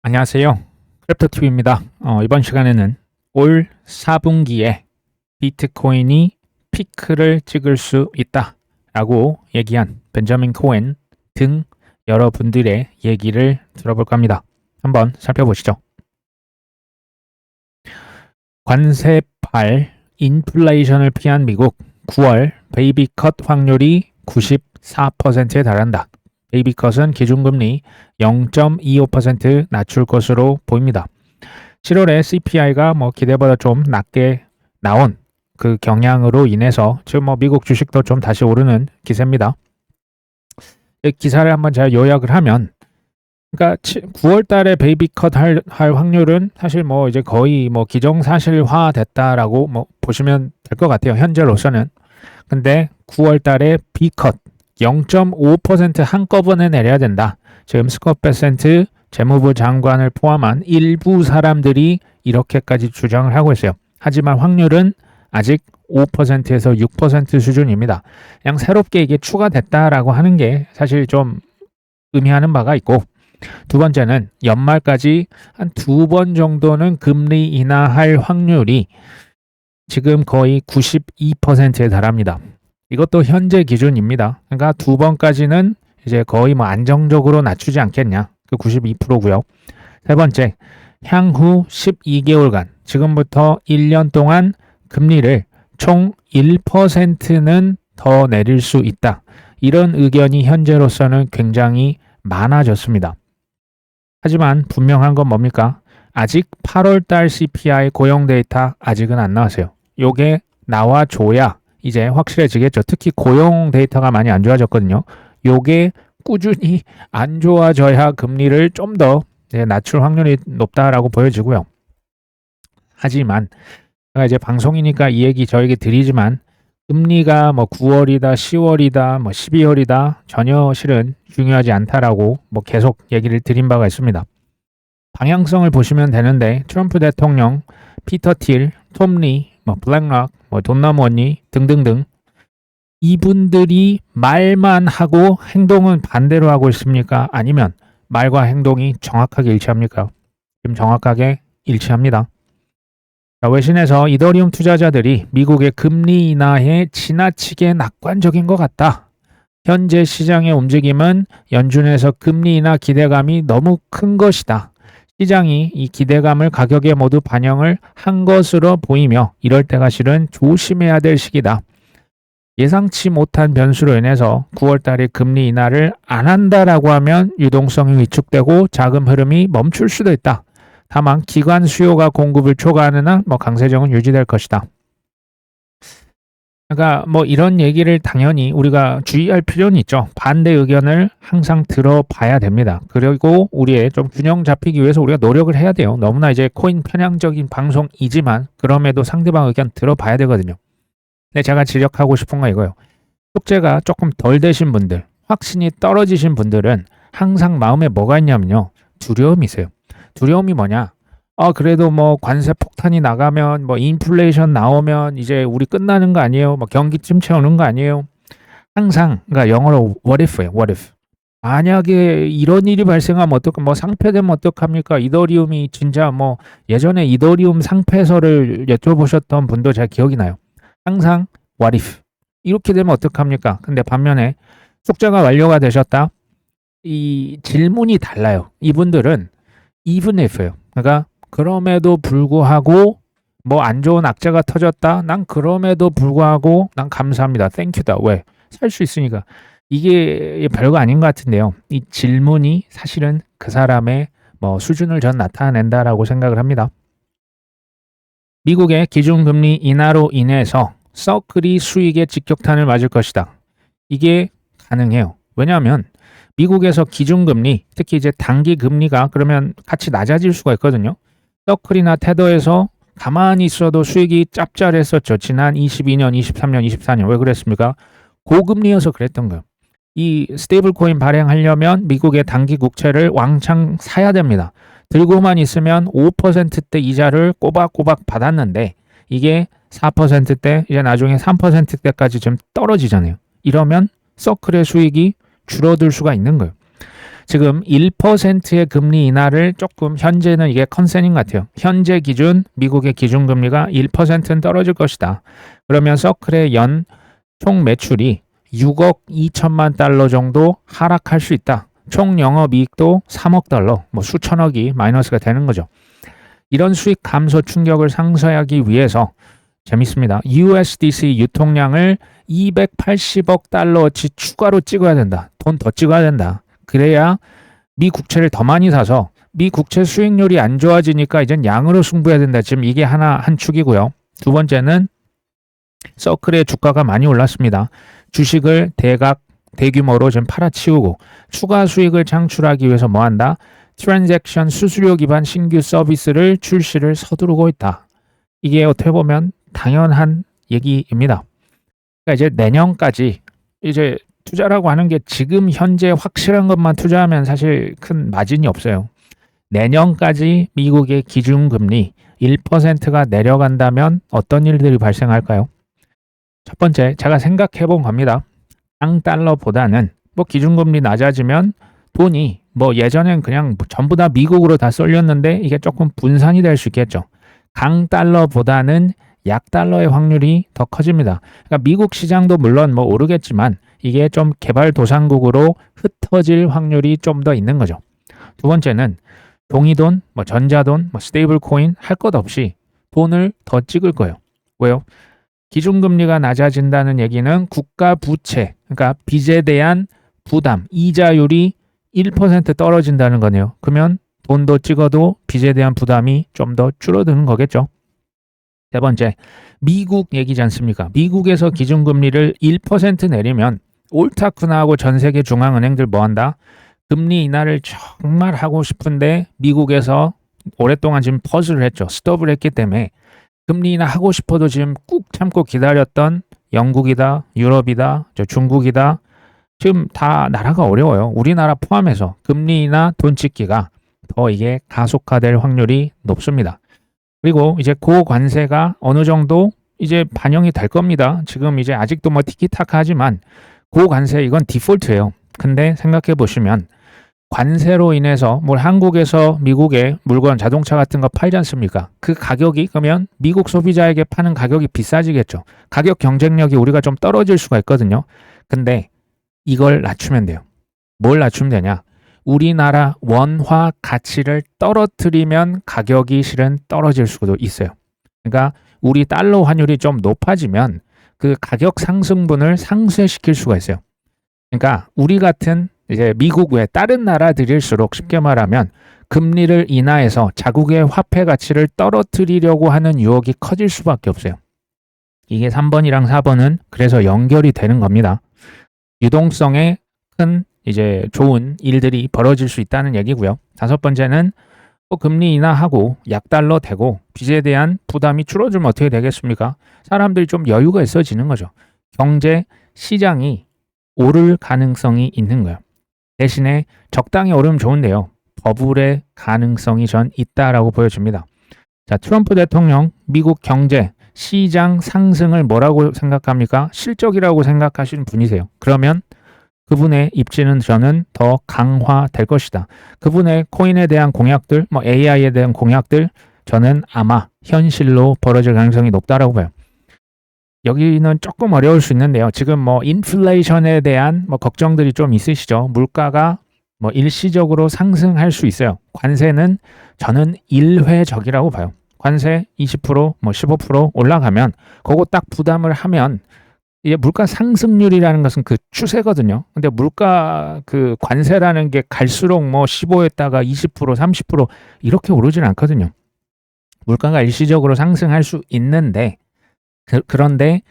안녕하세요. 크립토TV입니다. 이번 시간에는 올 4분기에 비트코인이 피크를 찍을 수 있다라고 얘기한 벤저민 코엔 등 여러분들의 얘기를 들어볼까 합니다. 한번 살펴보시죠. 관세팔 인플레이션을 피한 미국 9월 베이비컷 확률이 94%에 달한다. 베이비컷은 기준금리 0.25% 낮출 것으로 보입니다. 7월에 CPI가 기대보다 좀 낮게 나온 그 경향으로 인해서 지금 미국 주식도 좀 다시 오르는 기세입니다. 이 기사를 한번 잘 요약을 하면, 그러니까 9월 달에 베이비컷 할 확률은 사실 이제 거의 기정사실화 됐다라고 보시면 될 것 같아요. 현재로서는. 근데 9월 달에 B컷 0.5% 한꺼번에 내려야 된다. 지금 스콧 베센트 재무부 장관을 포함한 일부 사람들이 이렇게까지 주장을 하고 있어요. 하지만 확률은 아직 5%에서 6% 수준입니다. 그냥 새롭게 이게 추가됐다라고 하는 게 사실 좀 의미하는 바가 있고, 두 번째는 연말까지 한 2번 정도는 금리 인하할 확률이 지금 거의 92%에 달합니다. 이것도 현재 기준입니다. 그러니까 2번까지는 이제 거의 안정적으로 낮추지 않겠냐. 그 92%고요. 세 번째, 향후 12개월간 지금부터 1년 동안 금리를 총 1%는 더 내릴 수 있다. 이런 의견이 현재로서는 굉장히 많아졌습니다. 하지만 분명한 건 뭡니까? 아직 8월달 CPI 고용 데이터 아직은 안 나왔어요. 요게 나와줘야 이제 확실해지겠죠. 특히 고용 데이터가 많이 안 좋아졌거든요. 요게 꾸준히 안 좋아져야 금리를 좀 더 낮출 확률이 높다라고 보여지고요. 하지만 제가 이제 방송이니까 이 얘기 저에게 드리지만, 금리가 9월이다, 10월이다, 12월이다 전혀 실은 중요하지 않다라고 계속 얘기를 드린 바가 있습니다. 방향성을 보시면 되는데, 트럼프 대통령, 피터 틸, 톰 리, 블랙락, 돈나무 언니 등등등, 이분들이 말만 하고 행동은 반대로 하고 있습니까? 아니면 말과 행동이 정확하게 일치합니까? 지금 정확하게 일치합니다. 외신에서 이더리움 투자자들이 미국의 금리 인하에 지나치게 낙관적인 것 같다. 현재 시장의 움직임은 연준에서 금리 인하 기대감이 너무 큰 것이다. 시장이 이 기대감을 가격에 모두 반영을 한 것으로 보이며 이럴 때가 실은 조심해야 될 시기다. 예상치 못한 변수로 인해서 9월달에 금리 인하를 안 한다라고 하면 유동성이 위축되고 자금 흐름이 멈출 수도 있다. 다만 기관 수요가 공급을 초과하는 한 강세정은 유지될 것이다. 그러니까 이런 얘기를 당연히 우리가 주의할 필요는 있죠. 반대 의견을 항상 들어봐야 됩니다. 그리고 우리의 좀 균형 잡히기 위해서 우리가 노력을 해야 돼요. 너무나 이제 코인 편향적인 방송이지만 그럼에도 상대방 의견 들어봐야 되거든요. 근데 제가 지적하고 싶은 건 이거예요. 숙제가 조금 덜 되신 분들, 확신이 떨어지신 분들은 항상 마음에 뭐가 있냐면요. 두려움이 있어요. 두려움이 뭐냐? 그래도 관세 폭탄이 나가면 인플레이션 나오면 이제 우리 끝나는 거 아니에요? 경기 침체 오는 거 아니에요? 항상, 그러니까 영어로 what if예요. what if. 만약에 이런 일이 발생하면 상폐되면 어떡합니까? 이더리움이 진짜 예전에 이더리움 상폐설을 여쭤보셨던 분도 제가 기억이 나요. 항상 what if. 이렇게 되면 어떡합니까? 근데 반면에 숙제가 완료가 되셨다. 이 질문이 달라요. 이분들은 even if예요. 그러니까 그럼에도 불구하고 안 좋은 악재가 터졌다. 난 그럼에도 불구하고 난 감사합니다. 땡큐다. 왜? 살 수 있으니까. 이게 별거 아닌 것 같은데요. 이 질문이 사실은 그 사람의 수준을 전 나타낸다라고 생각을 합니다. 미국의 기준금리 인하로 인해서 서클이 수익에 직격탄을 맞을 것이다. 이게 가능해요. 왜냐하면 미국에서 기준금리, 특히 이제 단기 금리가 그러면 같이 낮아질 수가 있거든요. 서클이나 테더에서 가만히 있어도 수익이 짭짤했었죠. 지난 22년, 23년, 24년. 왜 그랬습니까? 고금리여서 그랬던 거예요. 이 스테이블 코인 발행하려면 미국의 단기 국채를 왕창 사야 됩니다. 들고만 있으면 5%대 이자를 꼬박꼬박 받았는데 이게 4%대, 이제 나중에 3%대까지 좀 떨어지잖아요. 이러면 서클의 수익이 줄어들 수가 있는 거예요. 지금 1%의 금리 인하를 조금 현재는 이게 컨센인 것 같아요. 현재 기준 미국의 기준금리가 1%는 떨어질 것이다. 그러면 서클의 연 총 매출이 6억 2천만 달러 정도 하락할 수 있다. 총 영업이익도 3억 달러, 뭐 수천억이 마이너스가 되는 거죠. 이런 수익 감소 충격을 상쇄하기 위해서 재밌습니다. USDC 유통량을 280억 달러어치 추가로 찍어야 된다. 돈 더 찍어야 된다. 그래야 미 국채를 더 많이 사서 미 국채 수익률이 안 좋아지니까 이젠 양으로 승부해야 된다. 지금 이게 한 축이고요. 두 번째는 서클의 주가가 많이 올랐습니다. 주식을 대규모로 지금 팔아치우고 추가 수익을 창출하기 위해서 뭐 한다? 트랜잭션 수수료 기반 신규 서비스를 출시를 서두르고 있다. 이게 어떻게 보면 당연한 얘기입니다. 그러니까 이제 내년까지 이제 투자라고 하는 게 지금 현재 확실한 것만 투자하면 사실 큰 마진이 없어요. 내년까지 미국의 기준금리 1%가 내려간다면 어떤 일들이 발생할까요? 첫 번째, 제가 생각해 본 겁니다. 강 달러보다는 뭐 기준금리 낮아지면 돈이 뭐 예전엔 그냥 전부 다 미국으로 다 쏠렸는데 이게 조금 분산이 될 수 있겠죠. 강달러보다는 약달러의 확률이 더 커집니다. 그러니까 미국 시장도 물론 뭐 오르겠지만 이게 좀 개발도상국으로 흩어질 확률이 좀 더 있는 거죠. 두 번째는 동이돈, 뭐 전자돈, 뭐 스테이블 코인 할 것 없이 돈을 더 찍을 거예요. 왜요? 기준금리가 낮아진다는 얘기는 국가 부채, 그러니까 빚에 대한 부담, 이자율이 1% 떨어진다는 거네요. 그러면 돈도 찍어도 빚에 대한 부담이 좀 더 줄어드는 거겠죠. 세 번째, 미국 얘기지 않습니까? 미국에서 기준금리를 1% 내리면 옳다쿠나하고 전 세계 중앙은행들 뭐 한다? 금리 인하를 정말 하고 싶은데 미국에서 오랫동안 지금 퍼즐을 했죠. 스톱을 했기 때문에 금리 인하 하고 싶어도 지금 꾹 참고 기다렸던 영국이다, 유럽이다, 중국이다. 지금 다 나라가 어려워요. 우리나라 포함해서 금리 인하 돈 찍기가 더 이게 가속화될 확률이 높습니다. 그리고 이제 고관세가 어느 정도 이제 반영이 될 겁니다. 지금 이제 아직도 뭐 티키타카 하지만 고관세 이건 디폴트예요. 근데 생각해 보시면 관세로 인해서 뭐 한국에서 미국에 물건 자동차 같은 거 팔지 않습니까? 그 가격이 그러면 미국 소비자에게 파는 가격이 비싸지겠죠. 가격 경쟁력이 우리가 좀 떨어질 수가 있거든요. 근데 이걸 낮추면 돼요. 뭘 낮추면 되냐? 우리나라 원화 가치를 떨어뜨리면 가격이 실은 떨어질 수도 있어요. 그러니까 우리 달러 환율이 좀 높아지면 그 가격 상승분을 상쇄시킬 수가 있어요. 그러니까 우리 같은 이제 미국 외 다른 나라들일수록 쉽게 말하면 금리를 인하해서 자국의 화폐 가치를 떨어뜨리려고 하는 유혹이 커질 수밖에 없어요. 이게 3번이랑 4번은 그래서 연결이 되는 겁니다. 유동성에 큰 이제 좋은 일들이 벌어질 수 있다는 얘기고요. 다섯 번째는 금리 인하하고 약달러 되고 빚에 대한 부담이 줄어들면 어떻게 되겠습니까? 사람들이 좀 여유가 있어지는 거죠. 경제 시장이 오를 가능성이 있는 거예요. 대신에 적당히 오르면 좋은데요. 버블의 가능성이 전 있다라고 보여집니다. 자, 트럼프 대통령 미국 경제 시장 상승을 뭐라고 생각합니까? 실적이라고 생각하시는 분이세요. 그러면 그분의 입지는 저는 더 강화될 것이다. 그분의 코인에 대한 공약들, 뭐 AI에 대한 공약들 저는 아마 현실로 벌어질 가능성이 높다라고 봐요. 여기는 조금 어려울 수 있는데요. 지금 뭐 인플레이션에 대한 뭐 걱정들이 좀 있으시죠. 물가가 뭐 일시적으로 상승할 수 있어요. 관세는 저는 일회적이라고 봐요. 관세 20%, 뭐 15% 올라가면 그거 딱 부담을 하면 이게 물가 상승률이라는 것은 그 추세거든요. 근데 물가 그 관세라는 게 갈수록 뭐 15에다가 20%, 30% 이렇게 오르진 않거든요. 물가가 일시적으로 상승할 수 있는데 그런데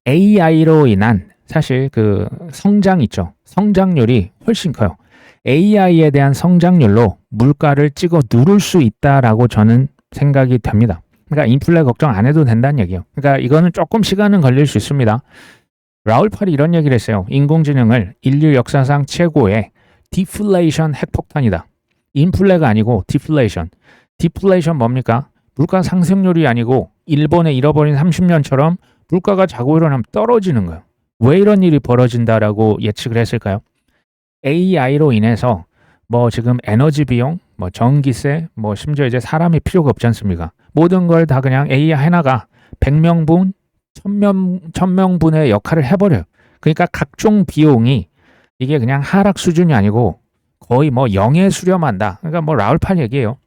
AI로 인한 사실 그 성장 있죠. 성장률이 훨씬 커요. AI에 대한 성장률로 물가를 찍어 누를 수 있다라고 저는 생각이 됩니다. 그러니까 인플레 걱정 안 해도 된다는 얘기예요. 그러니까 이거는 조금 시간은 걸릴 수 있습니다. 라울 팔이 이런 얘기를 했어요. 인공지능을 인류 역사상 최고의 디플레이션 핵폭탄이다. 인플레가 아니고 디플레이션. 디플레이션 뭡니까? 물가 상승률이 아니고 일본의 잃어버린 30년처럼 물가가 자고 일어나면 떨어지는 거예요. 왜 이런 일이 벌어진다라고 예측을 했을까요? AI로 인해서 뭐 지금 에너지 비용, 뭐 전기세, 뭐 심지어 이제 사람이 필요가 없지 않습니까? 모든 걸 다 그냥 AI 하나가 100명분, 1000명분의 역할을 해버려요. 그러니까 각종 비용이 이게 그냥 하락 수준이 아니고 거의 뭐 0에 수렴한다. 그러니까 뭐 라울팔 얘기예요.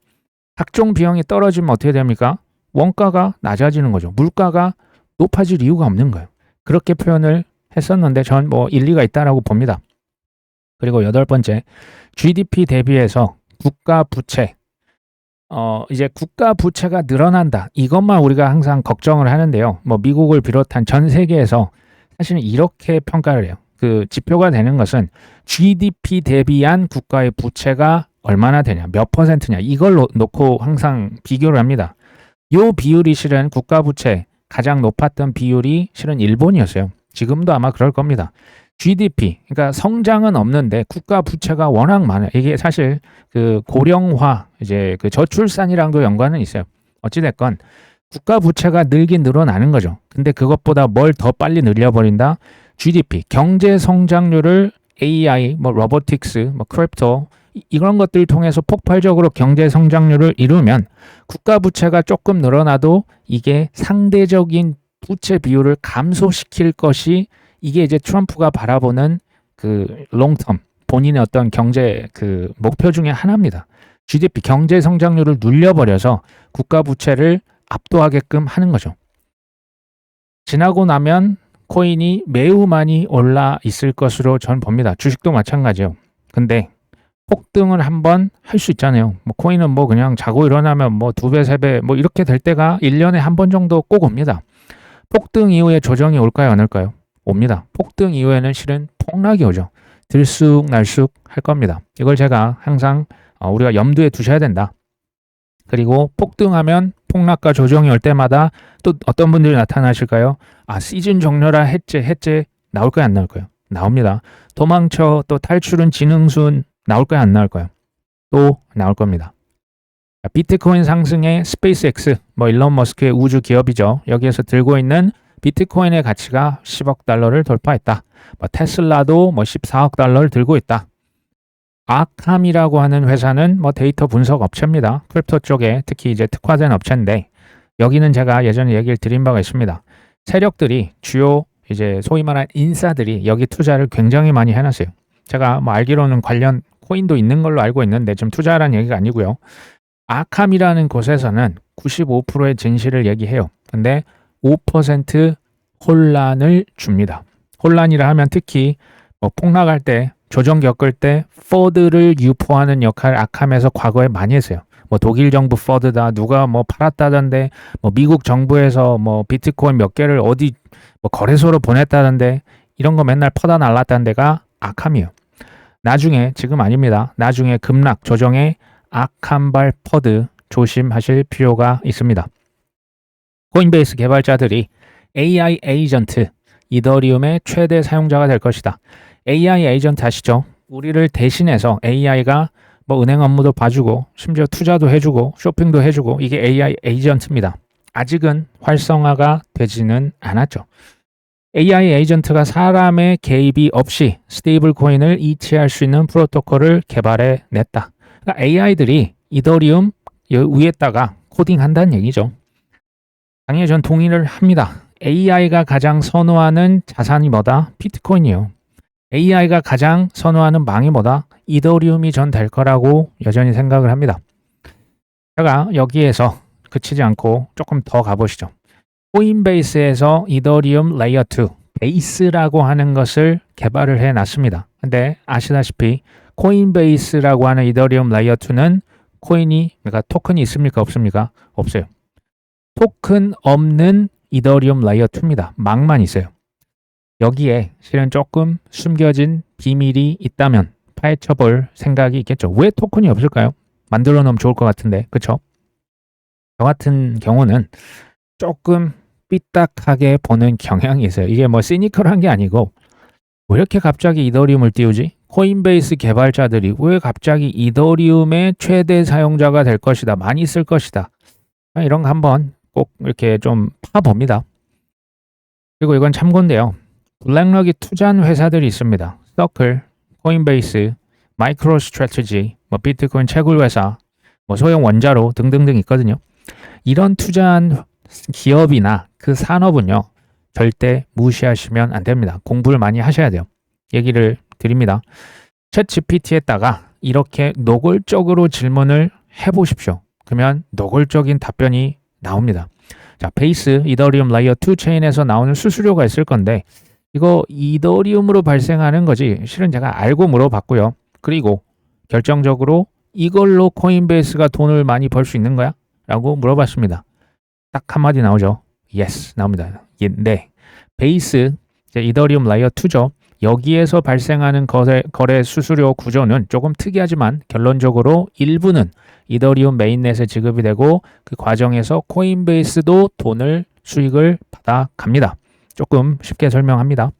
각종 비용이 떨어지면 어떻게 됩니까? 원가가 낮아지는 거죠. 물가가 높아질 이유가 없는 거예요. 그렇게 표현을 했었는데 전 뭐 일리가 있다라고 봅니다. 그리고 여덟 번째, GDP 대비해서 국가 부채. 이제 국가 부채가 늘어난다. 이것만 우리가 항상 걱정을 하는데요. 뭐 미국을 비롯한 전 세계에서 사실은 이렇게 평가를 해요. 그 지표가 되는 것은 GDP 대비한 국가의 부채가 얼마나 되냐, 몇 퍼센트냐, 이걸 놓고 항상 비교를 합니다. 요 비율이 실은 국가 부채 가장 높았던 비율이 실은 일본이었어요. 지금도 아마 그럴 겁니다. GDP, 그러니까 성장은 없는데 국가 부채가 워낙 많아요. 이게 사실 그 고령화, 이제 그 저출산이랑도 연관은 있어요. 어찌됐건 국가 부채가 늘긴 늘어나는 거죠. 근데 그것보다 뭘 더 빨리 늘려버린다? GDP, 경제 성장률을 AI, 뭐 로보틱스, 뭐 크립토 이런 것들을 통해서 폭발적으로 경제 성장률을 이루면 국가 부채가 조금 늘어나도 이게 상대적인 부채 비율을 감소시킬 것이, 이게 이제 트럼프가 바라보는 그 롱텀 본인의 어떤 경제 그 목표 중에 하나입니다. GDP 경제 성장률을 눌려버려서 국가 부채를 압도하게끔 하는 거죠. 지나고 나면 코인이 매우 많이 올라 있을 것으로 전 봅니다. 주식도 마찬가지요. 근데 폭등을 한번 할 수 있잖아요. 뭐 코인은 뭐 그냥 자고 일어나면 뭐 2배, 3배 뭐 이렇게 될 때가 1년에 한 번 정도 꼭 옵니다. 폭등 이후에 조정이 올까요, 안 올까요? 옵니다. 폭등 이후에는 실은 폭락이 오죠. 들쑥날쑥 할 겁니다. 이걸 제가 항상 우리가 염두에 두셔야 된다. 그리고 폭등하면 폭락과 조정이 올 때마다 또 어떤 분들이 나타나실까요? 아, 시즌 종료라 해제 나올 거야, 안 나올 거예요? 나옵니다. 도망쳐, 또 탈출은 지능순 나올 거야, 안 나올 거예요? 또 나올 겁니다. 비트코인 상승의 스페이스X, 뭐 일론 머스크의 우주 기업이죠. 여기에서 들고 있는 비트코인의 가치가 10억 달러를 돌파했다. 뭐 테슬라도 뭐 14억 달러를 들고 있다. 아캄이라고 하는 회사는 뭐 데이터 분석 업체입니다. 크립토 쪽에 특히 이제 특화된 업체인데, 여기는 제가 예전에 얘기를 드린 바가 있습니다. 세력들이, 주요 이제 소위 말하는 인사들이 여기 투자를 굉장히 많이 해놨어요. 제가 뭐 알기로는 관련 코인도 있는 걸로 알고 있는데 지금 투자라는 얘기가 아니고요. 아캄이라는 곳에서는 95%의 진실을 얘기해요. 근데 5% 혼란을 줍니다. 혼란이라 하면 특히 뭐 폭락할 때, 조정 겪을 때 퍼드를 유포하는 역할을 아캄에서 과거에 많이 했어요. 뭐 독일 정부 퍼드다, 누가 뭐 팔았다던데, 뭐 미국 정부에서 뭐 비트코인 몇 개를 어디 뭐 거래소로 보냈다던데, 이런 거 맨날 퍼다 날랐다는 데가 아캄이에요. 나중에, 지금 아닙니다. 나중에 급락 조정에 아캄발 퍼드 조심하실 필요가 있습니다. 코인베이스 개발자들이 AI 에이전트, 이더리움의 최대 사용자가 될 것이다. AI 에이전트 아시죠? 우리를 대신해서 AI가 뭐 은행 업무도 봐주고 심지어 투자도 해주고 쇼핑도 해주고, 이게 AI 에이전트입니다. 아직은 활성화가 되지는 않았죠. AI 에이전트가 사람의 개입이 없이 스테이블 코인을 이체할 수 있는 프로토콜을 개발해 냈다. 그러니까 AI들이 이더리움 위에다가 코딩한다는 얘기죠. 당연히 전 동의를 합니다. AI가 가장 선호하는 자산이 뭐다? 비트코인이에요. AI가 가장 선호하는 망이 뭐다? 이더리움이 전 될 거라고 여전히 생각을 합니다. 제가 여기에서 그치지 않고 조금 더 가보시죠. 코인베이스에서 이더리움 레이어 2, 베이스라고 하는 것을 개발을 해놨습니다. 근데 아시다시피 코인베이스라고 하는 이더리움 레이어 2는 코인이, 그러니까 토큰이 있습니까? 없습니까? 없어요. 토큰 없는 이더리움 레이어 2입니다. 망만 있어요. 여기에 실은 조금 숨겨진 비밀이 있다면 파헤쳐볼 생각이 있겠죠. 왜 토큰이 없을까요? 만들어 놓으면 좋을 것 같은데, 그쵸? 저 같은 경우는 조금 삐딱하게 보는 경향이 있어요. 이게 뭐 시니컬한 게 아니고, 왜 이렇게 갑자기 이더리움을 띄우지? 코인베이스 개발자들이 왜 갑자기 이더리움의 최대 사용자가 될 것이다, 많이 쓸 것이다, 이런 거 한번 꼭 이렇게 좀 파봅니다. 그리고 이건 참고인데요. 블랙럭이 투자한 회사들이 있습니다. 서클, 코인베이스, 마이크로 스트래티지, 뭐 비트코인 채굴 회사, 뭐 소형 원자로 등등등 있거든요. 이런 투자한 기업이나 그 산업은요, 절대 무시하시면 안 됩니다. 공부를 많이 하셔야 돼요. 얘기를 드립니다. 챗 GPT에다가 이렇게 노골적으로 질문을 해보십시오. 그러면 노골적인 답변이 나옵니다. 자, 베이스 이더리움 레이어 2 체인에서 나오는 수수료가 있을 건데 이거 이더리움으로 발생하는 거지. 실은 제가 알고 물어봤고요. 그리고 결정적으로 이걸로 코인베이스가 돈을 많이 벌 수 있는 거야? 라고 물어봤습니다. 딱 한마디 나오죠. Yes, 나옵니다. 네. 베이스, 이더리움 레이어 2죠. 여기에서 발생하는 거래 수수료 구조는 조금 특이하지만 결론적으로 일부는 이더리움 메인넷에 지급이 되고 그 과정에서 코인베이스도 수익을 받아갑니다. 조금 쉽게 설명합니다.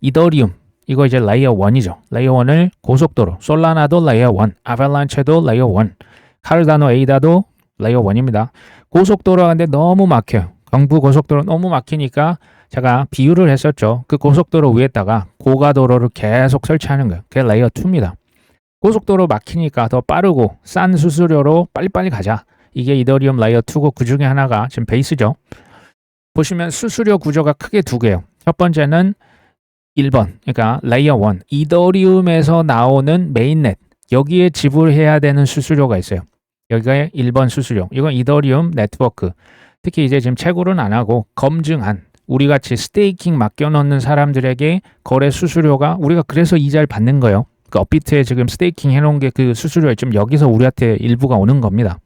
이더리움, 이거 이제 레이어 1이죠. 레이어 1을 고속도로, 솔라나도 레이어 1, 아발란체도 레이어 1, 카르다노 에이다도 레이어 1입니다. 고속도로가 근데 너무 막혀요. 경부 고속도로 너무 막히니까 제가 비유를 했었죠. 그 고속도로 위에다가 고가도로를 계속 설치하는 거예요. 그게 레이어 2입니다. 고속도로 막히니까 더 빠르고 싼 수수료로 빨리빨리 가자. 이게 이더리움 레이어 2고 그 중에 하나가 지금 베이스죠. 보시면 수수료 구조가 크게 두 개예요. 첫 번째는 1번, 그러니까 레이어 1, 이더리움에서 나오는 메인넷. 여기에 지불해야 되는 수수료가 있어요. 여기가 1번 수수료. 이건 이더리움 네트워크. 특히 이제 지금 채굴은 안 하고 검증한 우리같이 스테이킹 맡겨놓는 사람들에게 거래 수수료가 우리가 그래서 이자를 받는 거예요. 그 업비트에 지금 스테이킹 해놓은 게 그 수수료 지금 여기서 우리한테 일부가 오는 겁니다.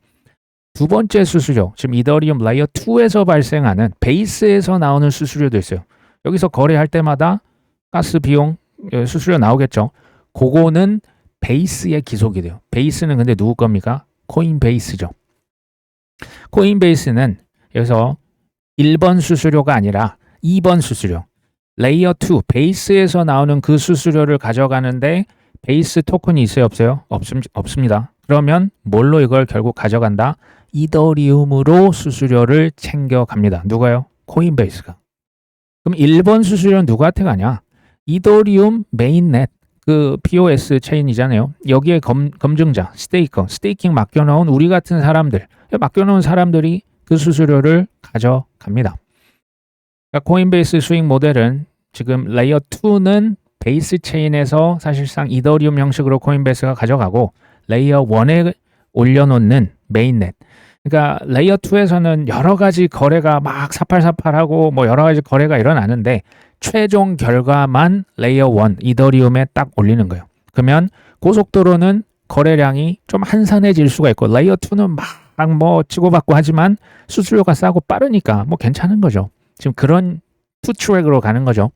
두 번째 수수료, 지금 이더리움 레이어 2에서 발생하는 베이스에서 나오는 수수료도 있어요. 여기서 거래할 때마다 가스 비용 수수료 나오겠죠. 그거는 베이스에 기속이 돼요. 베이스는 근데 누구 겁니까? 코인베이스죠. 코인베이스는 여기서 1번 수수료가 아니라 2번 수수료. 레이어 2, 베이스에서 나오는 그 수수료를 가져가는데 베이스 토큰이 있어요? 없어요? 없습니다. 그러면 뭘로 이걸 결국 가져간다? 이더리움으로 수수료를 챙겨갑니다. 누가요? 코인베이스가. 그럼 1번 수수료는 누구한테 가냐? 이더리움 메인넷, 그 POS 체인이잖아요. 여기에 검증자, 스테이킹 맡겨놓은 우리 같은 사람들, 맡겨놓은 사람들이 그 수수료를 가져갑니다. 그러니까 코인베이스 수익 모델은 지금 레이어 2는 베이스 체인에서 사실상 이더리움 형식으로 코인베이스가 가져가고 레이어 1에 올려놓는 메인넷. 그러니까 레이어 2에서는 여러 가지 거래가 막 사팔사팔하고 뭐 여러 가지 거래가 일어나는데 최종 결과만 레이어 1 이더리움에 딱 올리는 거예요. 그러면 고속도로는 거래량이 좀 한산해질 수가 있고 레이어 2는 막 뭐 치고받고 하지만 수수료가 싸고 빠르니까 뭐 괜찮은 거죠. 지금 그런 투트랙으로 가는 거죠.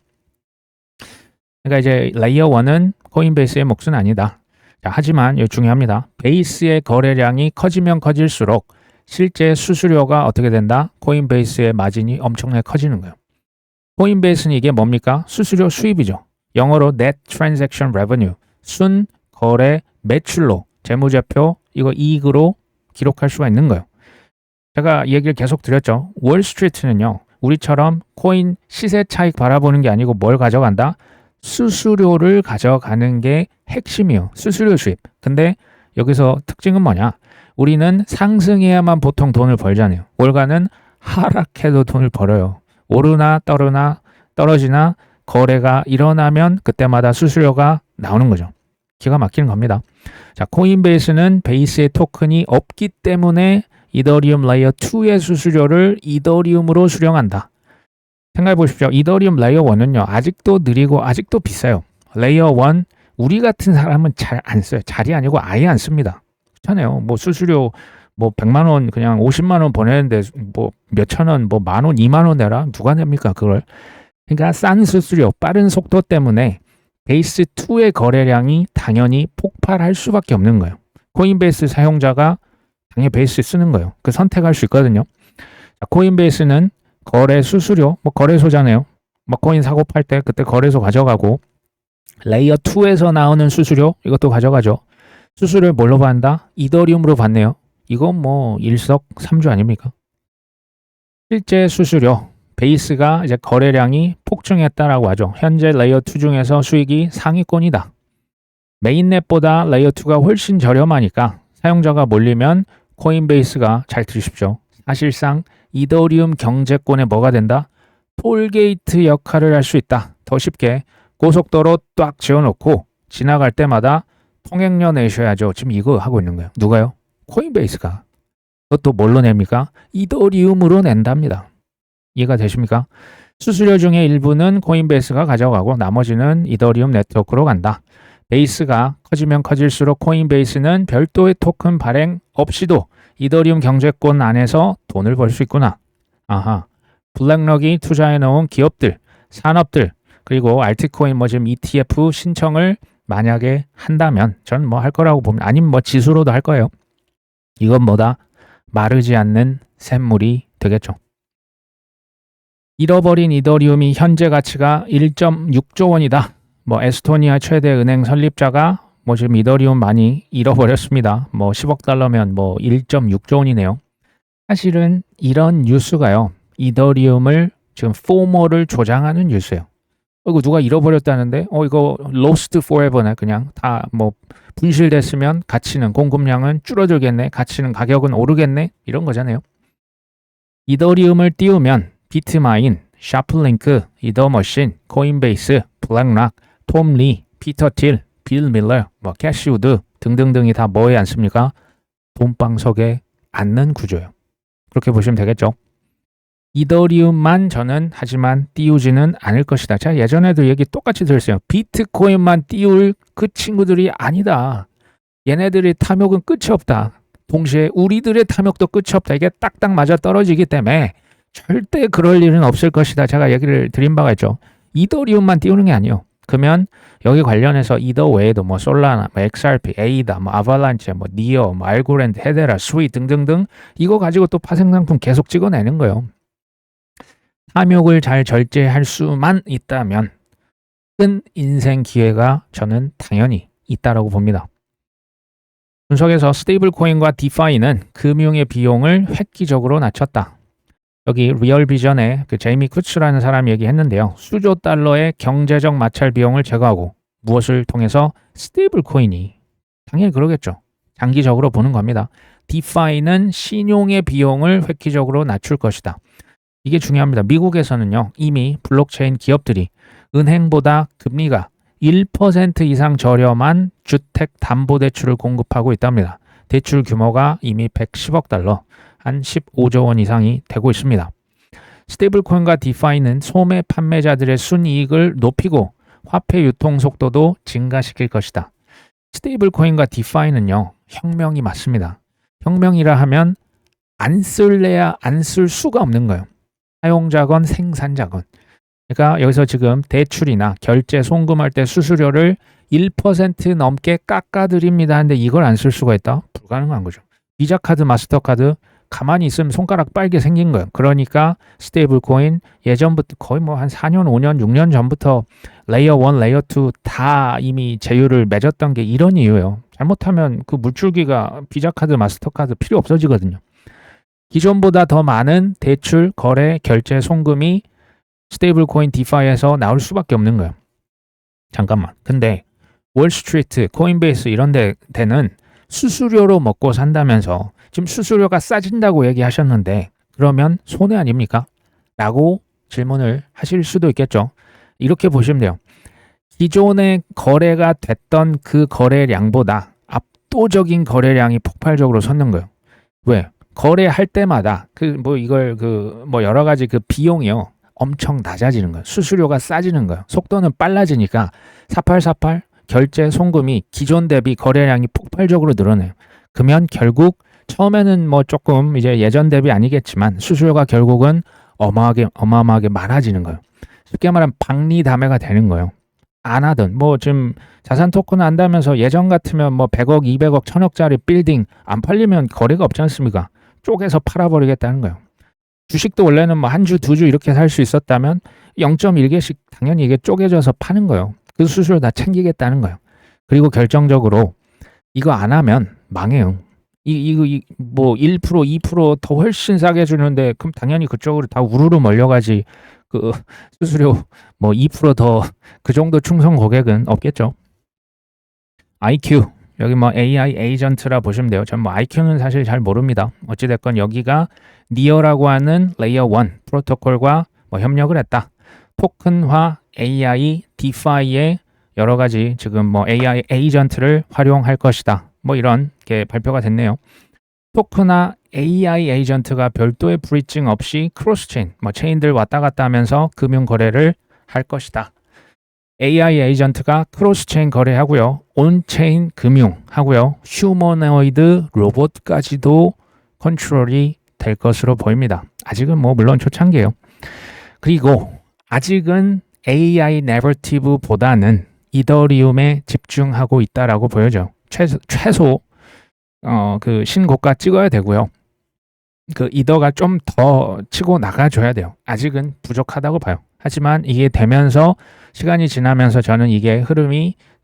그러니까 이제 레이어 1은 코인베이스의 몫은 아니다. 자, 하지만 이거 중요합니다. 베이스의 거래량이 커지면 커질수록 실제 수수료가 어떻게 된다? 코인베이스의 마진이 엄청나게 커지는 거예요. 코인베이스는 이게 뭡니까? 수수료 수입이죠. 영어로 Net Transaction Revenue, 순 거래 매출로 재무제표 이거 이익으로 기록할 수가 있는 거예요. 제가 얘기를 계속 드렸죠. 월스트리트는요. 우리처럼 코인 시세 차익 바라보는 게 아니고 뭘 가져간다? 수수료를 가져가는 게 핵심이에요. 수수료 수입. 근데 여기서 특징은 뭐냐? 우리는 상승해야만 보통 돈을 벌잖아요. 월가는 하락해도 돈을 벌어요. 오르나 떨어지나 거래가 일어나면 그때마다 수수료가 나오는 거죠. 기가 막히는 겁니다. 자, 코인베이스는 베이스의 토큰이 없기 때문에 이더리움 레이어 2의 수수료를 이더리움으로 수령한다. 생각해 보십시오. 이더리움 레이어 1은요. 아직도 느리고 아직도 비싸요. 레이어 1 우리 같은 사람은 잘 안 써요. 잘이 아니고 아예 안 씁니다. 그렇잖아요. 뭐 수수료 뭐 100만 원 그냥 50만 원 보내는데 뭐 몇천 원, 뭐 만 원, 2만 원 내라 누가 냅니까 그걸? 그러니까 싼 수수료, 빠른 속도 때문에 베이스 2의 거래량이 당연히 폭발할 수밖에 없는 거예요. 코인베이스 사용자가 당연히 베이스 쓰는 거예요. 그 선택할 수 있거든요. 자, 코인베이스는 거래 수수료, 뭐 거래소잖아요. 뭐 코인 사고 팔 때 그때 거래소 가져가고 레이어 2에서 나오는 수수료 이것도 가져가죠. 수수료를 뭘로 받는다? 이더리움으로 받네요. 이건 뭐 일석삼조 아닙니까? 실제 수수료 베이스가 이제 거래량이 폭증했다라고 하죠. 현재 레이어 2 중에서 수익이 상위권이다. 메인넷보다 레이어 2가 훨씬 저렴하니까 사용자가 몰리면 코인베이스가, 잘 들으십시오, 사실상 이더리움 경제권에 뭐가 된다? 톨게이트 역할을 할 수 있다. 더 쉽게 고속도로 딱 지어놓고 지나갈 때마다 통행료 내셔야죠. 지금 이거 하고 있는 거예요. 누가요? 코인베이스가. 그것도 뭘로 냅니까? 이더리움으로 낸답니다. 이해가 되십니까? 수수료 중에 일부는 코인베이스가 가져가고 나머지는 이더리움 네트워크로 간다. 베이스가 커지면 커질수록 코인베이스는 별도의 토큰 발행 없이도 이더리움 경제권 안에서 돈을 벌 수 있구나. 아하. 블랙럭이 투자해 놓은 기업들, 산업들, 그리고 알트코인 뭐 지금 ETF 신청을 만약에 한다면 전 뭐 할 거라고 봅니다. 아니면 뭐 지수로도 할 거예요. 이건 뭐다? 마르지 않는 샘물이 되겠죠. 잃어버린 이더리움이 현재 가치가 1.6조 원이다. 뭐 에스토니아 최대 은행 설립자가 뭐 지금 이더리움 많이 잃어버렸습니다. 뭐 10억 달러면 뭐 1.6조 원이네요. 사실은 이런 뉴스가요, 이더리움을 지금 포머를 조장하는 뉴스예요. 이거 누가 잃어버렸다는데 이거 lost forever네. 그냥 다 뭐 분실됐으면 가치는, 공급량은 줄어들겠네, 가치는, 가격은 오르겠네, 이런 거잖아요. 이더리움을 띄우면 비트마인, 샤플링크, 이더머신, 코인베이스, 블랙락, 톰 리, 피터 틸, 빌 밀러, 뭐 캐시우드 등등등이 다 뭐에 앉습니까? 돈방석에 앉는 구조예요. 그렇게 보시면 되겠죠. 이더리움만 저는 하지만 띄우지는 않을 것이다. 제가 예전에도 얘기 똑같이 들었어요. 비트코인만 띄울 그 친구들이 아니다. 얘네들의 탐욕은 끝이 없다. 동시에 우리들의 탐욕도 끝이 없다. 이게 딱딱 맞아 떨어지기 때문에 절대 그럴 일은 없을 것이다. 제가 얘기를 드린 바가 있죠. 이더리움만 띄우는 게 아니에요. 그러면 여기 관련해서 이더 외에도 뭐 솔라나, 뭐 XRP, 에이다, 뭐 아발란체, 뭐 니어, 뭐 알고랜드, 헤데라, 스위 등등등 이거 가지고 또 파생상품 계속 찍어내는 거예요. 탐욕을 잘 절제할 수만 있다면 큰 인생 기회가 저는 당연히 있다라고 봅니다. 분석에서 스테이블 코인과 디파이는 금융의 비용을 획기적으로 낮췄다. 여기 리얼비전의 그 제이미 쿠츠라는 사람이 얘기했는데요. 수조 달러의 경제적 마찰 비용을 제거하고 무엇을 통해서? 스테이블 코인이. 당연히 그러겠죠. 장기적으로 보는 겁니다. 디파이는 신용의 비용을 획기적으로 낮출 것이다. 이게 중요합니다. 미국에서는요, 이미 블록체인 기업들이 은행보다 금리가 1% 이상 저렴한 주택담보대출을 공급하고 있답니다. 대출 규모가 이미 110억 달러, 한 15조 원 이상이 되고 있습니다. 스테이블코인과 디파이는 소매 판매자들의 순이익을 높이고 화폐 유통 속도도 증가시킬 것이다. 스테이블코인과 디파이는요, 혁명이 맞습니다. 혁명이라 하면 안 쓸래야 안 쓸 수가 없는 거예요. 사용자건 생산자건. 그러니까 여기서 지금 대출이나 결제 송금할 때 수수료를 1% 넘게 깎아드립니다 하는데 이걸 안 쓸 수가 있다? 불가능한 거죠. 비자카드, 마스터카드 가만히 있으면 손가락 빨개 생긴 거예요. 그러니까 스테이블 코인 예전부터 거의 뭐 한 4년, 5년, 6년 전부터 레이어 1, 레이어 2 다 이미 제휴를 맺었던 게 이런 이유예요. 잘못하면 그 물줄기가 비자카드, 마스터카드 필요 없어지거든요. 기존보다 더 많은 대출, 거래, 결제, 송금이 스테이블 코인 디파이에서 나올 수밖에 없는 거예요. 잠깐만. 근데 월스트리트, 코인베이스 이런 데는 수수료로 먹고 산다면서 지금 수수료가 싸진다고 얘기하셨는데 그러면 손해 아닙니까? 라고 질문을 하실 수도 있겠죠. 이렇게 보시면 돼요. 기존에 거래가 됐던 그 거래량보다 압도적인 거래량이 폭발적으로 솟는 거예요. 왜? 거래할 때마다 여러 가지 그 비용이요. 엄청 낮아지는 거예요. 수수료가 싸지는 거예요. 속도는 빨라지니까 4848 결제 송금이 기존 대비 거래량이 폭발적으로 늘어나요. 그러면 결국 처음에는 뭐 조금 이제 예전 대비 아니겠지만 수수료가 결국은 어마어마하게 많아지는 거예요. 쉽게 말하면 박리다매가 되는 거예요. 안 하던 뭐 지금 자산 토큰 한다면서 예전 같으면 뭐 100억, 200억, 1000억짜리 빌딩 안 팔리면 거래가 없지 않습니까? 쪼개서 팔아버리겠다는 거예요. 주식도 원래는 뭐 한 주, 두 주 이렇게 살 수 있었다면 0.1개씩 당연히 이게 쪼개져서 파는 거예요. 그 수수료 다 챙기겠다는 거예요. 그리고 결정적으로 이거 안 하면 망해요. 뭐 1%, 2% 더 훨씬 싸게 주는데 그럼 당연히 그쪽으로 다 우르르 몰려가지. 그 수수료 뭐 2% 더 그 정도 충성 고객은 없겠죠. IQ 여기 뭐 AI 에이전트라 보시면 돼요. 전 뭐 IQ는 사실 잘 모릅니다. 어찌됐건 여기가 니어라고 하는 레이어 1 프로토콜과 뭐 협력을 했다. 토큰화 AI 디파이의 여러 가지 지금 뭐 AI 에이전트를 활용할 것이다. 뭐 이런 게 발표가 됐네요. 토큰화 AI 에이전트가 별도의 브리징 없이 크로스 체인, 뭐 체인들 왔다 갔다 하면서 금융 거래를 할 것이다. AI 에이전트가 크로스 체인 거래하고요. 온 체인 금융하고요. 휴머노이드 로봇까지도 컨트롤이 될 것으로 보입니다. 아직은 뭐 물론 초창기예요. 그리고 아직은 AI 내러티브보다는 이더리움에 집중하고 있다라고 보여져. 최소 그 신고가 찍어야 되고요. 그 이더가 좀 더 치고 나가줘야 돼요. 아직은 부족하다고 봐요. 하지만 이게 되면서 시간이 지나면서 저는 이게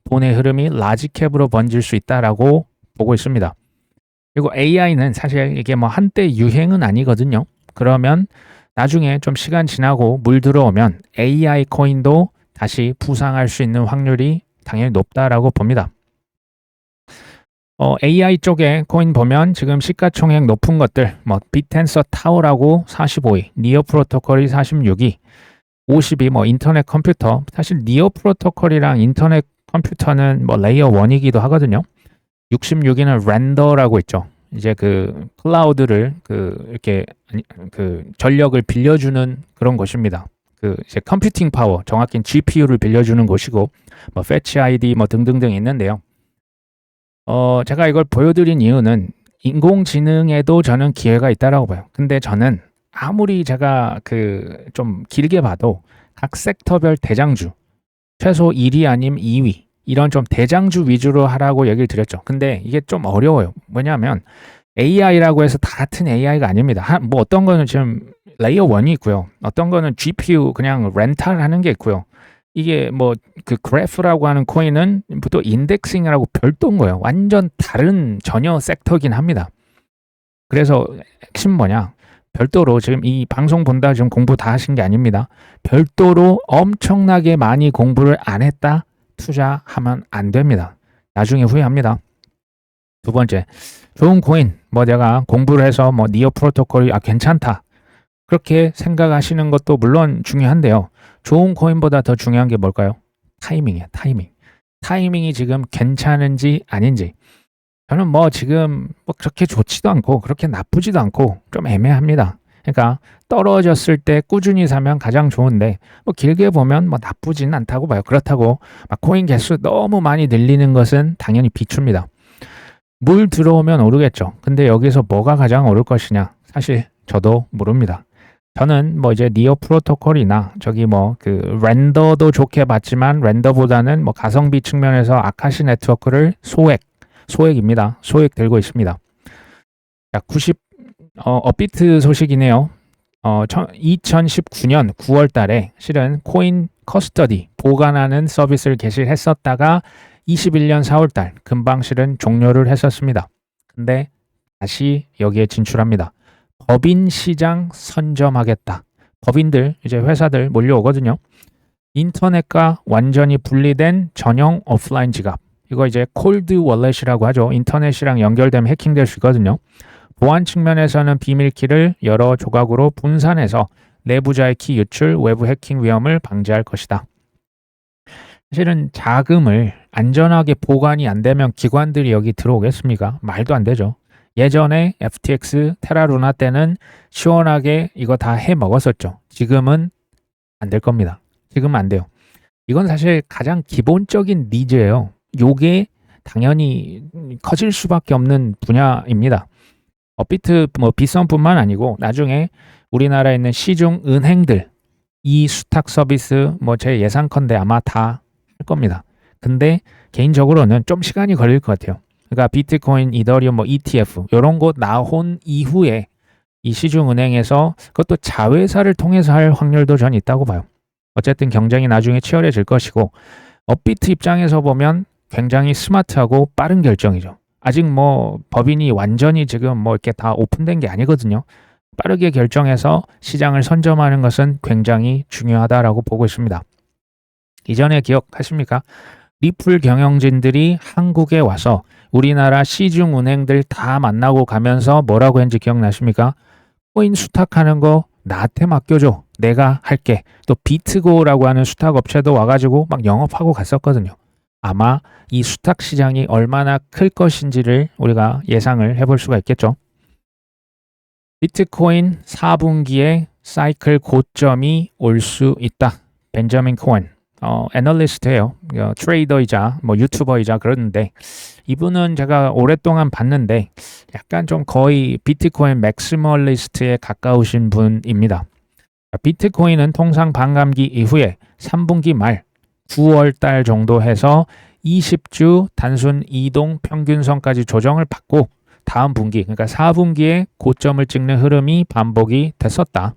돈의 흐름이 라지캡으로 번질 수 있다라고 보고 있습니다. 그리고 AI는 사실 이게 뭐 한때 유행은 아니거든요. 그러면 나중에 좀 시간 지나고 물 들어오면 AI 코인도 다시 부상할 수 있는 확률이 당연히 높다라고 봅니다. AI 쪽에 코인 보면 지금 시가총액 높은 것들, 뭐 빅텐서 타워라고 45위, 니어 프로토콜이 46위, 50위 뭐 인터넷 컴퓨터. 사실 니어 프로토콜이랑 인터넷 컴퓨터는 뭐 레이어 1이기도 하거든요. 66위는 렌더라고 있죠. 이제 그 클라우드를 이렇게 그 전력을 빌려주는 그런 곳입니다. 그 이제 컴퓨팅 파워, 정확히는 GPU를 빌려주는 곳이고 뭐 패치 아이디 뭐 등등등 있는데요. 제가 이걸 보여드린 이유는 인공지능에도 저는 기회가 있다라고 봐요. 근데 저는 아무리 제가 좀 길게 봐도 각 섹터별 대장주 최소 1위 아님 2위 이런 좀 대장주 위주로 하라고 얘기를 드렸죠. 근데 이게 좀 어려워요. 뭐냐면 AI라고 해서 다 같은 AI가 아닙니다. 뭐 어떤 거는 지금 레이어 1이 있고요. 어떤 거는 GPU 그냥 렌탈하는 게 있고요. 이게 뭐 그 그래프라고 하는 코인은 또 인덱싱이라고 별도인 거예요. 완전 다른 전혀 섹터긴 합니다. 그래서 핵심 뭐냐? 별도로 지금 이 방송 본다 지금 공부 다 하신 게 아닙니다. 별도로 엄청나게 많이 공부를 안 했다 투자하면 안 됩니다. 나중에 후회합니다. 두 번째, 좋은 코인 뭐 내가 공부를 해서 뭐 니어 프로토콜이 괜찮다 그렇게 생각하시는 것도 물론 중요한데요. 좋은 코인보다 더 중요한 게 뭘까요? 타이밍이에요. 타이밍이 지금 괜찮은지 아닌지. 저는 뭐 지금 뭐 그렇게 좋지도 않고 그렇게 나쁘지도 않고 좀 애매합니다. 그러니까 떨어졌을 때 꾸준히 사면 가장 좋은데 뭐 길게 보면 뭐 나쁘지는 않다고 봐요. 그렇다고 막 코인 개수 너무 많이 늘리는 것은 당연히 비추입니다. 물 들어오면 오르겠죠. 근데 여기서 뭐가 가장 오를 것이냐? 사실 저도 모릅니다. 저는 뭐 이제 니어 프로토콜이나 저기 뭐 그 렌더도 좋게 봤지만 렌더보다는 뭐 가성비 측면에서 아카시 네트워크를 소액입니다. 소액 들고 있습니다. 자, 업비트 소식이네요. 2019년 9월 달에 실은 코인 커스터디 보관하는 서비스를 개시를 했었다가 21년 4월 달 금방 실은 종료를 했었습니다. 근데 다시 여기에 진출합니다. 법인 시장 선점하겠다. 법인들 이제 회사들 몰려오거든요. 인터넷과 완전히 분리된 전용 오프라인 지갑. 이거 이제 콜드 월렛이라고 하죠. 인터넷이랑 연결되면 해킹될 수 있거든요. 보안 측면에서는 비밀키를 여러 조각으로 분산해서 내부자의 키 유출, 외부 해킹 위험을 방지할 것이다. 사실은 자금을 안전하게 보관이 안 되면 기관들이 여기 들어오겠습니까? 말도 안 되죠. 예전에 FTX, 테라루나 때는 시원하게 이거 다 해 먹었었죠. 지금은 안 될 겁니다. 지금은 안 돼요. 이건 사실 가장 기본적인 니즈예요. 요게 당연히 커질 수밖에 없는 분야입니다. 업비트 뭐 빗썸뿐만 아니고 나중에 우리나라에 있는 시중 은행들 이 수탁 서비스 뭐 제 예상컨대 아마 다 할 겁니다. 근데 개인적으로는 좀 시간이 걸릴 것 같아요. 그러니까 비트코인, 이더리움, 뭐 ETF 이런 거 나온 이후에 이 시중은행에서 그것도 자회사를 통해서 할 확률도 전 있다고 봐요. 어쨌든 경쟁이 나중에 치열해질 것이고 업비트 입장에서 보면 굉장히 스마트하고 빠른 결정이죠. 아직 뭐 법인이 완전히 지금 뭐 이렇게 다 오픈된 게 아니거든요. 빠르게 결정해서 시장을 선점하는 것은 굉장히 중요하다라고 보고 있습니다. 이전에 기억하십니까? 리플 경영진들이 한국에 와서 우리나라 시중 은행들 다 만나고 가면서 뭐라고 했는지 기억나십니까? 코인 수탁하는 거 나한테 맡겨줘. 내가 할게. 또 비트고라고 하는 수탁 업체도 와가지고 막 영업하고 갔었거든요. 아마 이 수탁 시장이 얼마나 클 것인지를 우리가 예상을 해볼 수가 있겠죠. 비트코인 4분기에 사이클 고점이 올 수 있다. 벤저민 코엔 애널리스트예요. 트레이더이자 뭐 유튜버이자 그러는데 이분은 제가 오랫동안 봤는데 약간 좀 거의 비트코인 맥시멀리스트에 가까우신 분입니다. 비트코인은 통상 반감기 이후에 3분기 말 9월 달 정도 해서 20주 단순 이동 평균선까지 조정을 받고 다음 분기 그러니까 4분기에 고점을 찍는 흐름이 반복이 됐었다.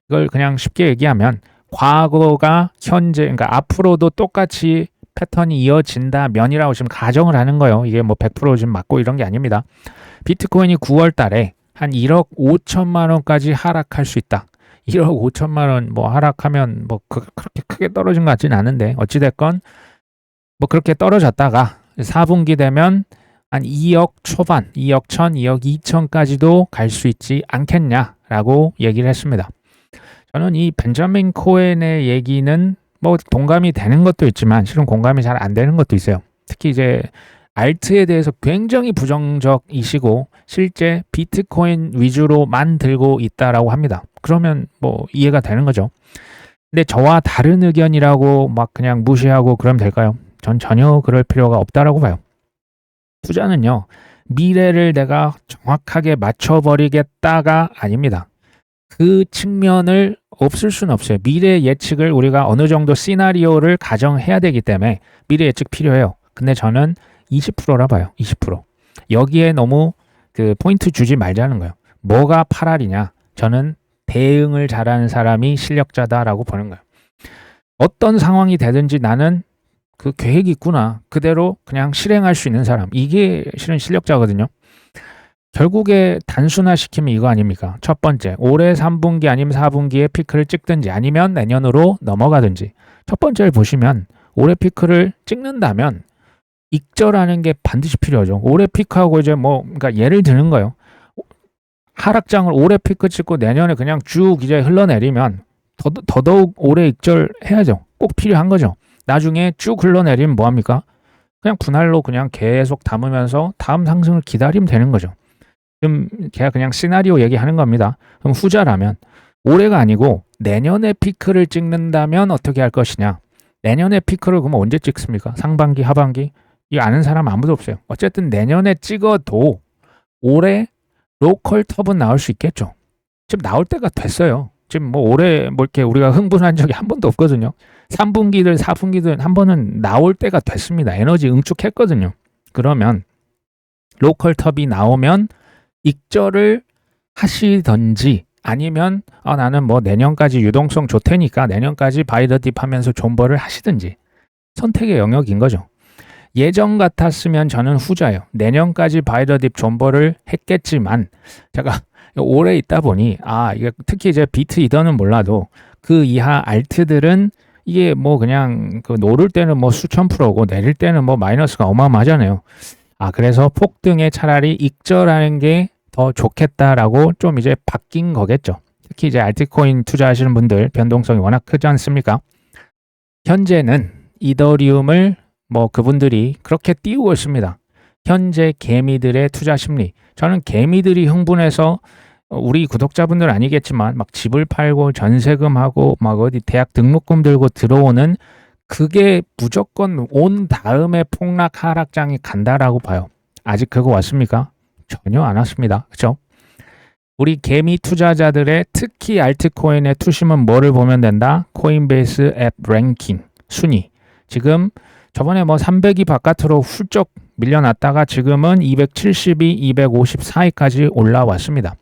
이걸 그냥 쉽게 얘기하면 과거가 현재 그러니까 앞으로도 똑같이 패턴이 이어진다면이라고 지금 가정을 하는 거예요. 이게 뭐 100% 지금 맞고 이런 게 아닙니다. 비트코인이 9월 달에 한 1억 5천만 원까지 하락할 수 있다. 1억 5천만 원 뭐 하락하면 뭐 그렇게 크게 떨어진 것 같지는 않은데 어찌 됐건 뭐 그렇게 떨어졌다가 4분기 되면 한 2억 초반, 2억 1천, 2억 2천까지도 갈 수 있지 않겠냐라고 얘기를 했습니다. 저는 이 벤저민 코엔의 얘기는 뭐 동감이 되는 것도 있지만 실은 공감이 잘 안 되는 것도 있어요. 특히 이제 알트에 대해서 굉장히 부정적이시고 실제 비트코인 위주로만 들고 있다라고 합니다. 그러면 뭐 이해가 되는 거죠. 근데 저와 다른 의견이라고 막 그냥 무시하고 그러면 될까요? 전 전혀 그럴 필요가 없다라고 봐요. 투자는요, 미래를 내가 정확하게 맞춰버리겠다가 아닙니다. 그 측면을 없을 수는 없어요. 미래 예측을 우리가 어느 정도 시나리오를 가정해야 되기 때문에 미래 예측 필요해요. 근데 저는 20%라 봐요. 20%. 여기에 너무 그 포인트 주지 말자는 거예요. 뭐가 8알이냐? 저는 대응을 잘하는 사람이 실력자다라고 보는 거예요. 어떤 상황이 되든지 나는 그 계획이 있구나. 그대로 그냥 실행할 수 있는 사람. 이게 실은 실력자거든요. 결국에 단순화시키면 이거 아닙니까? 첫 번째, 올해 3분기 아니면 4분기에 피크를 찍든지 아니면 내년으로 넘어가든지. 첫 번째를 보시면 올해 피크를 찍는다면 익절하는 게 반드시 필요하죠. 올해 피크하고 이제 뭐 그러니까 예를 드는 거예요. 하락장을 올해 피크 찍고 내년에 그냥 쭉 이제 흘러내리면 더더욱 올해 익절해야죠. 꼭 필요한 거죠. 나중에 쭉 흘러내리면 뭐합니까? 그냥 분할로 그냥 계속 담으면서 다음 상승을 기다리면 되는 거죠. 지금 제가 그냥 시나리오 얘기하는 겁니다. 그럼 후자라면 올해가 아니고 내년에 피크를 찍는다면 어떻게 할 것이냐. 내년에 피크를 그럼 언제 찍습니까? 상반기, 하반기? 이 아는 사람 아무도 없어요. 어쨌든 내년에 찍어도 올해 로컬 톱은 나올 수 있겠죠. 지금 나올 때가 됐어요. 지금 뭐 올해 뭐 이렇게 우리가 흥분한 적이 한 번도 없거든요. 3분기든 4분기든 한 번은 나올 때가 됐습니다. 에너지 응축했거든요. 그러면 로컬 톱이 나오면 익절을 하시던지 아니면 나는 뭐 내년까지 유동성 좋다니까 내년까지 바이더딥 하면서 존버를 하시든지 선택의 영역인 거죠. 예전 같았으면 저는 후자예요. 내년까지 바이더딥 존버를 했겠지만 제가 오래 있다 보니 이게 특히 이제 비트 이더는 몰라도 그 이하 알트들은 이게 뭐 그냥 그 오를 때는 뭐 수천 프로고 내릴 때는 뭐 마이너스가 어마어마하잖아요. 그래서 폭등에 차라리 익절하는 게 더 좋겠다라고 좀 이제 바뀐 거겠죠. 특히 이제 알트코인 투자하시는 분들 변동성이 워낙 크지 않습니까? 현재는 이더리움을 뭐 그분들이 그렇게 띄우고 있습니다. 현재 개미들의 투자 심리. 저는 개미들이 흥분해서 우리 구독자분들 아니겠지만 막 집을 팔고 전세금하고 막 어디 대학 등록금 들고 들어오는 그게 무조건 온 다음에 폭락 하락장이 간다라고 봐요. 아직 그거 왔습니까? 전혀 안 왔습니다. 그렇죠? 우리 개미 투자자들의 특히 알트코인의 투심은 뭐를 보면 된다? 코인베이스 앱 랭킹 순위. 지금 저번에 뭐 300위 바깥으로 훌쩍 밀려났다가 지금은 272, 254위까지 올라왔습니다.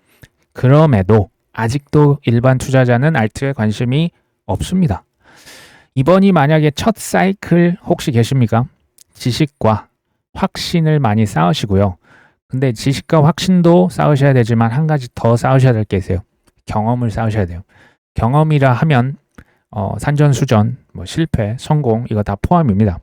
그럼에도 아직도 일반 투자자는 알트에 관심이 없습니다. 이번이 만약에 첫 사이클 혹시 계십니까? 지식과 확신을 많이 쌓으시고요. 근데 지식과 확신도 쌓으셔야 되지만 한 가지 더 쌓으셔야 될 게 있어요. 경험을 쌓으셔야 돼요. 경험이라 하면 산전수전, 뭐 실패, 성공 이거 다 포함입니다.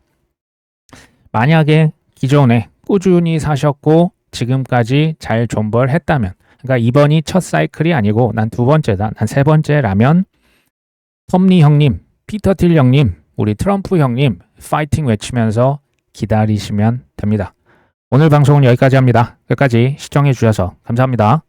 만약에 기존에 꾸준히 사셨고 지금까지 잘 존버했다면, 그러니까 이번이 첫 사이클이 아니고 난 두 번째다, 난 세 번째라면 텀리 형님, 피터 틸 형님, 우리 트럼프 형님 파이팅 외치면서 기다리시면 됩니다. 오늘 방송은 여기까지 합니다. 끝까지 시청해 주셔서 감사합니다.